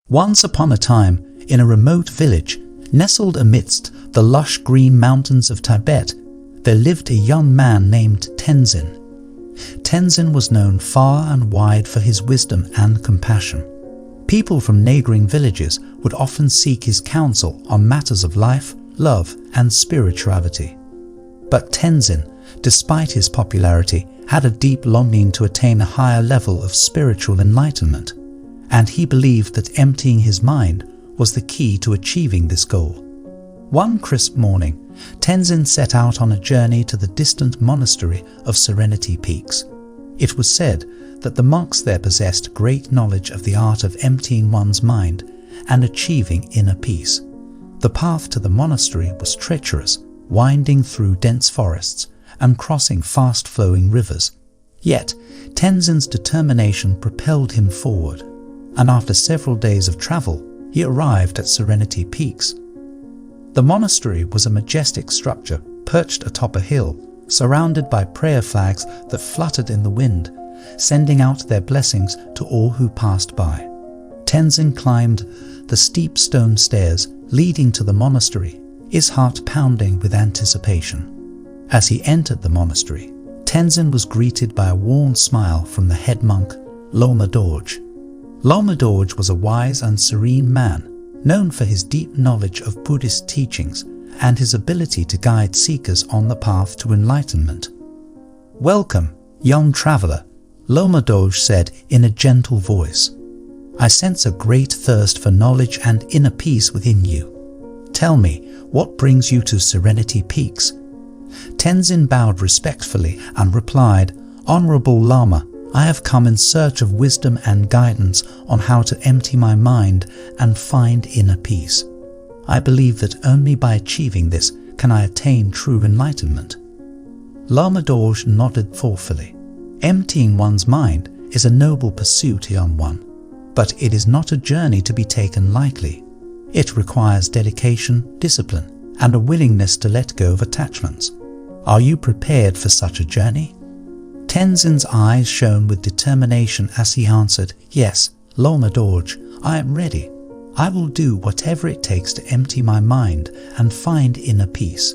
Once upon a time, in a remote village, nestled amidst the lush green mountains of Tibet, there lived a young man named Tenzin. Tenzin was known far and wide for his wisdom and compassion. People from neighboring villages would often seek his counsel on matters of life, love, and spirituality. But Tenzin, despite his popularity, had a deep longing to attain a higher level of spiritual enlightenment, and he believed that emptying his mind was the key to achieving this goal. One crisp morning, Tenzin set out on a journey to the distant monastery of Serenity Peaks. It was said that the monks there possessed great knowledge of the art of emptying one's mind and achieving inner peace. The path to the monastery was treacherous, winding through dense forests and crossing fast-flowing rivers. Yet, Tenzin's determination propelled him forward, and after several days of travel, he arrived at Serenity Peaks. The monastery was a majestic structure perched atop a hill, surrounded by prayer flags that fluttered in the wind, sending out their blessings to all who passed by. Tenzin climbed the steep stone stairs leading to the monastery, his heart pounding with anticipation. As he entered the monastery, Tenzin was greeted by a warm smile from the head monk, Loma Dorje. Loma Dorje was a wise and serene man, known for his deep knowledge of Buddhist teachings and his ability to guide seekers on the path to enlightenment. "Welcome, young traveler," Loma Dorje said in a gentle voice. "I sense a great thirst for knowledge and inner peace within you. Tell me, what brings you to Serenity Peaks?" Tenzin bowed respectfully and replied, "Honorable Lama, I have come in search of wisdom and guidance on how to empty my mind and find inner peace. I believe that only by achieving this can I attain true enlightenment." Lama Dorje nodded thoughtfully. Emptying one's mind is a noble pursuit, young one, but it is not a journey to be taken lightly. It requires dedication, discipline, and a willingness to let go of attachments. Are you prepared for such a journey? Tenzin's eyes shone with determination as he answered, "Yes, Loma Dorje, I am ready. I will do whatever it takes to empty my mind and find inner peace."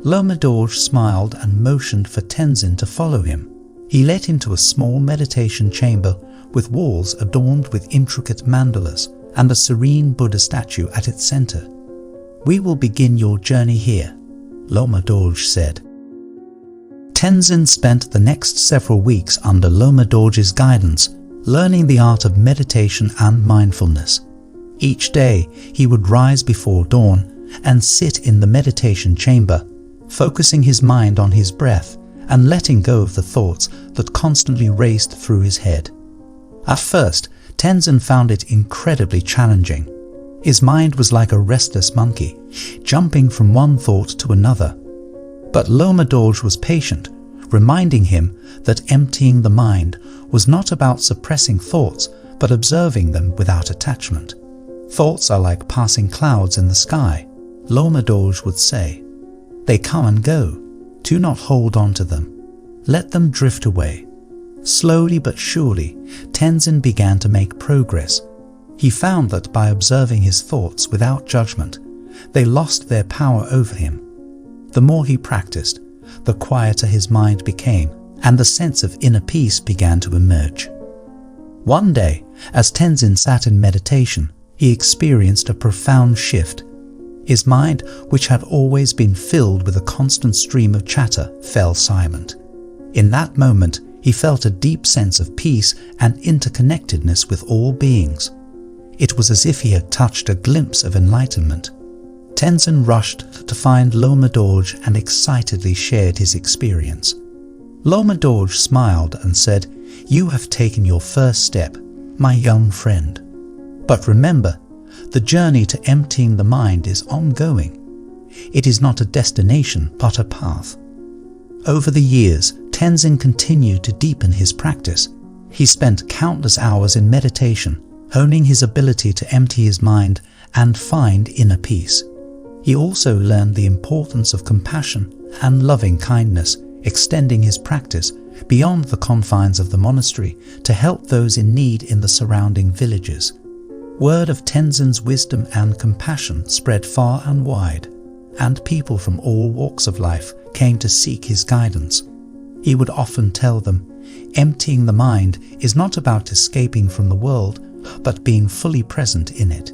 Loma Dorje smiled and motioned for Tenzin to follow him. He led him to a small meditation chamber with walls adorned with intricate mandalas and a serene Buddha statue at its center. "We will begin your journey here," Loma Dorje said. Tenzin spent the next several weeks under Loma Dorje's guidance, learning the art of meditation and mindfulness. Each day, he would rise before dawn and sit in the meditation chamber, focusing his mind on his breath and letting go of the thoughts that constantly raced through his head. At first, Tenzin found it incredibly challenging. His mind was like a restless monkey, jumping from one thought to another. But Loma Dorje was patient, reminding him that emptying the mind was not about suppressing thoughts, but observing them without attachment. "Thoughts are like passing clouds in the sky," Loma Dorje would say. "They come and go. Do not hold on to them. Let them drift away." Slowly but surely, Tenzin began to make progress. He found that by observing his thoughts without judgment, they lost their power over him. The more he practiced, the quieter his mind became, and the sense of inner peace began to emerge. One day, as Tenzin sat in meditation, he experienced a profound shift. His mind, which had always been filled with a constant stream of chatter, fell silent. In that moment, he felt a deep sense of peace and interconnectedness with all beings. It was as if he had touched a glimpse of enlightenment. Tenzin rushed to find Loma Dorje and excitedly shared his experience. Loma Dorje smiled and said, "You have taken your first step, my young friend. But remember, the journey to emptying the mind is ongoing. It is not a destination, but a path." Over the years, Tenzin continued to deepen his practice. He spent countless hours in meditation, honing his ability to empty his mind and find inner peace. He also learned the importance of compassion and loving kindness, extending his practice beyond the confines of the monastery to help those in need in the surrounding villages. Word of Tenzin's wisdom and compassion spread far and wide, and people from all walks of life came to seek his guidance. He would often tell them, emptying the mind is not about escaping from the world, but being fully present in it.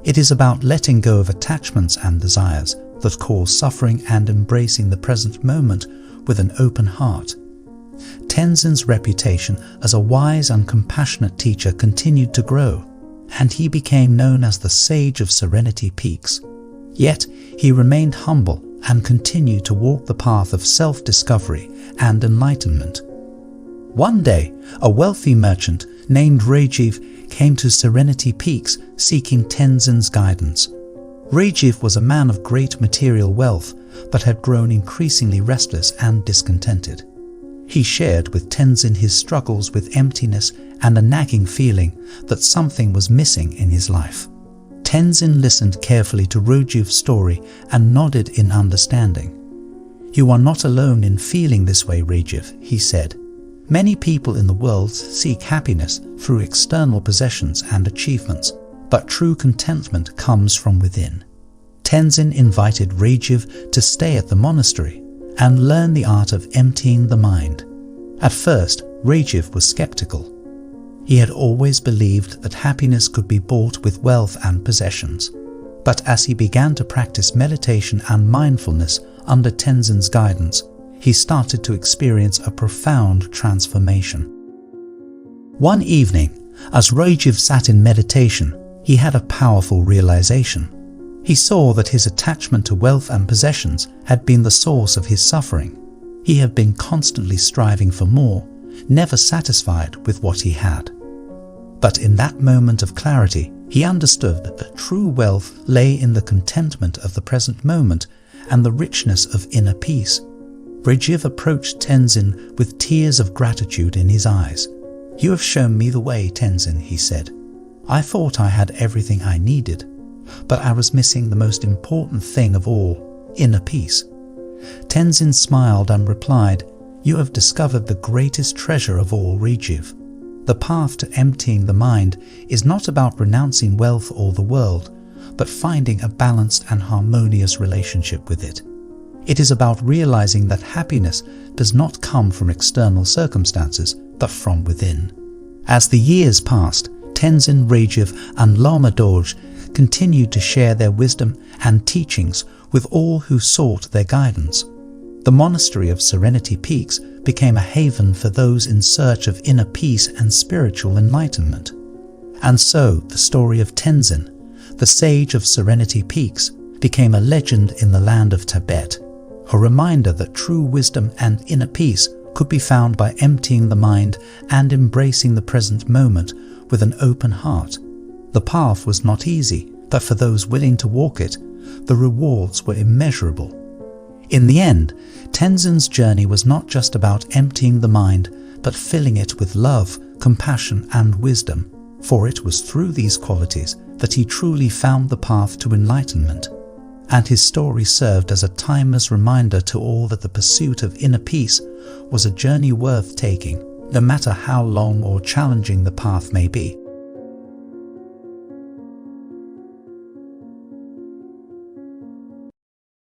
It is about letting go of attachments and desires that cause suffering and embracing the present moment with an open heart. Tenzin's reputation as a wise and compassionate teacher continued to grow, and he became known as the Sage of Serenity Peaks. Yet he remained humble and continued to walk the path of self-discovery and enlightenment. One day, a wealthy merchant named Rajiv came to Serenity Peaks seeking Tenzin's guidance. Rajiv was a man of great material wealth, but had grown increasingly restless and discontented. He shared with Tenzin his struggles with emptiness and a nagging feeling that something was missing in his life. Tenzin listened carefully to Rajiv's story and nodded in understanding. "You are not alone in feeling this way, Rajiv," he said. "Many people in the world seek happiness through external possessions and achievements, but true contentment comes from within." Tenzin invited Rajiv to stay at the monastery and learn the art of emptying the mind. At first, Rajiv was skeptical. He had always believed that happiness could be bought with wealth and possessions. But as he began to practice meditation and mindfulness under Tenzin's guidance, he started to experience a profound transformation. One evening, as Rajiv sat in meditation, he had a powerful realization. He saw that his attachment to wealth and possessions had been the source of his suffering. He had been constantly striving for more, never satisfied with what he had. But in that moment of clarity, he understood that true wealth lay in the contentment of the present moment and the richness of inner peace. Rajiv approached Tenzin with tears of gratitude in his eyes. "You have shown me the way, Tenzin," he said. "I thought I had everything I needed, but I was missing the most important thing of all, inner peace." Tenzin smiled and replied, "You have discovered the greatest treasure of all, Rajiv. The path to emptying the mind is not about renouncing wealth or the world, but finding a balanced and harmonious relationship with it. It is about realizing that happiness does not come from external circumstances, but from within." As the years passed, Tenzin, Rajiv and Lama Dorje continued to share their wisdom and teachings with all who sought their guidance. The Monastery of Serenity Peaks became a haven for those in search of inner peace and spiritual enlightenment. And so the story of Tenzin, the Sage of Serenity Peaks, became a legend in the land of Tibet, a reminder that true wisdom and inner peace could be found by emptying the mind and embracing the present moment with an open heart. The path was not easy, but for those willing to walk it, the rewards were immeasurable. In the end, Tenzin's journey was not just about emptying the mind, but filling it with love, compassion and wisdom, for it was through these qualities that he truly found the path to enlightenment. And his story served as a timeless reminder to all that the pursuit of inner peace was a journey worth taking, no matter how long or challenging the path may be.